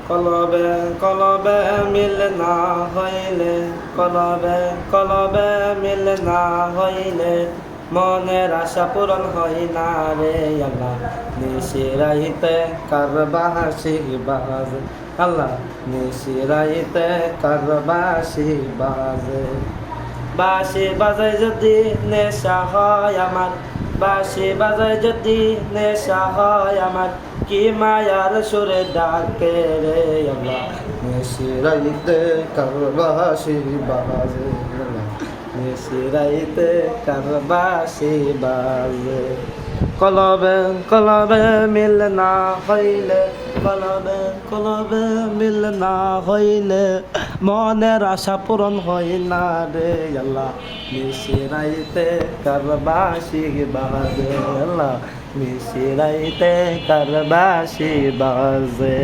কলবে কলবে মিল না হইলে, কলবে কলবে মিল না হইলে মনের আশা পূরণ হয় না রে আল্লাহ। নিশিরাইতে কারবাসি বাজে আল্লাহ, নিশিরাইতে কারবাসি বাজে। বাঁশি বাজায় যদি নেশা হয় আমার, বাঁশি বাজায় যদি নেশা হয় আমার, কি মায়ার সুরে ডাকে রে আল্লাহ। নিশিরাইতে কারবাসি বাজে আল্লাহ, নিশিরাইতে কারবাসি বাজে। কলবে কলবে মিল না হইলে, কলবে কলবে মিল না হইলে মনের আশা পূরণ হয় না রে আল্লাহ। নিশিরাইতে কারবাসি বাজে আল্লাহ, নিশিরাইতে কারবাসি বাজে।